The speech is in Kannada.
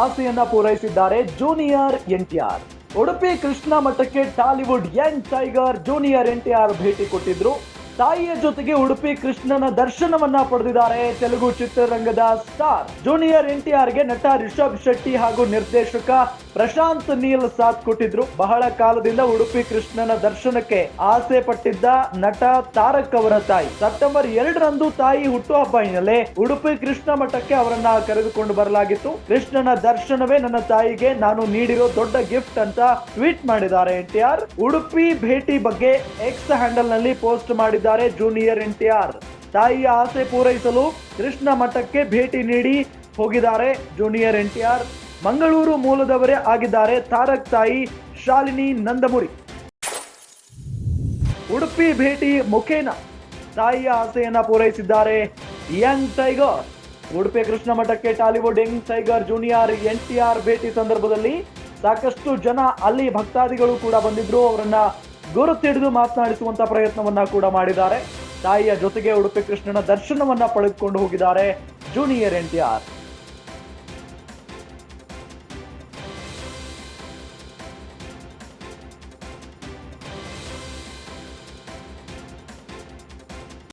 ಆಸೆಯನ್ನ ಪೂರೈಸಿದ್ದಾರೆ ಜೂನಿಯರ್ ಎನ್ಟಿಆರ್. ಉಡುಪಿ ಕೃಷ್ಣ ಮಠಕ್ಕೆ Tollywood Young tiger junior NTR ಭೇಟಿ ಕೊಟ್ಟಿದ್ರು. ತಾಯಿಯ ಜೊತೆಗೆ ಉಡುಪಿ ಕೃಷ್ಣನ ದರ್ಶನವನ್ನ ಪಡೆದಿದ್ದಾರೆ ತೆಲುಗು ಚಿತ್ರರಂಗದ ಸ್ಟಾರ್. ಜೂನಿಯರ್ ಎನ್ಟಿಆರ್ಗೆ ನಟ ರಿಷಬ್ ಶೆಟ್ಟಿ ಹಾಗೂ ನಿರ್ದೇಶಕ ಪ್ರಶಾಂತ್ ನೀಲ್ ಸಾಥ್ ಕೊಟ್ಟಿದ್ರು. ಬಹಳ ಕಾಲದಿಂದ ಉಡುಪಿ ಕೃಷ್ಣನ ದರ್ಶನಕ್ಕೆ ಆಸೆ ಪಟ್ಟಿದ್ದ ನಟ ತಾರಕ್ ಅವರ ತಾಯಿ ಸೆಪ್ಟೆಂಬರ್ 2ರಂದು ತಾಯಿ ಹುಟ್ಟುಹಬ್ಬ ಹಿನ್ನೆಲೆ ಉಡುಪಿ ಕೃಷ್ಣ ಮಠಕ್ಕೆ ಅವರನ್ನ ಕರೆದುಕೊಂಡು ಬರಲಾಗಿತ್ತು. ಕೃಷ್ಣನ ದರ್ಶನವೇ ನನ್ನ ತಾಯಿಗೆ ನಾನು ನೀಡಿರೋ ದೊಡ್ಡ ಗಿಫ್ಟ್ ಅಂತ ಟ್ವೀಟ್ ಮಾಡಿದ್ದಾರೆ ಎನ್ಟಿಆರ್. ಉಡುಪಿ ಭೇಟಿ ಬಗ್ಗೆ ಎಕ್ಸ್ ಹ್ಯಾಂಡಲ್ ನಲ್ಲಿ ಪೋಸ್ಟ್ ಮಾಡಿದ್ದಾರೆ ಜೂನಿಯರ್ ಎನ್ಟಿಆರ್. ತಾಯಿಯ ಆಸೆ ಪೂರೈಸಲು ಕೃಷ್ಣ ಮಠಕ್ಕೆ ಭೇಟಿ ನೀಡಿ ಹೋಗಿದ್ದಾರೆ ಜೂನಿಯರ್ ಎನ್ಟಿಆರ್. ಮಂಗಳೂರು ಮೂಲದವರೇ ಆಗಿದ್ದಾರೆ ತಾರಕ್ ತಾಯಿ ಶಾಲಿನಿ ನಂದಮುರಿ. ಉಡುಪಿ ಭೇಟಿ ಮುಖೇನ ತಾಯಿಯ ಆಸೆಯನ್ನ ಪೂರೈಸಿದ್ದಾರೆ ಯಂಗ್ ಟೈಗರ್. ಉಡುಪಿ ಕೃಷ್ಣ ಮಠಕ್ಕೆ Tollywood Young tiger junior NTR ಭೇಟಿ ಸಂದರ್ಭದಲ್ಲಿ ಸಾಕಷ್ಟು ಜನ ಅಲ್ಲಿ ಭಕ್ತಾದಿಗಳು ಕೂಡ ಬಂದಿದ್ರು. ಅವರನ್ನ ಗುರುತಿಡಿದು ಮಾತನಾಡಿಸುವಂತ ಪ್ರಯತ್ನವನ್ನ ಕೂಡ ಮಾಡಿದ್ದಾರೆ. ತಾಯಿಯ ಜೊತೆಗೆ ಉಡುಪಿ ಕೃಷ್ಣನ ದರ್ಶನವನ್ನ ಪಡೆದುಕೊಂಡು ಹೋಗಿದ್ದಾರೆ ಜೂನಿಯರ್ ಎನ್ಟಿಆರ್.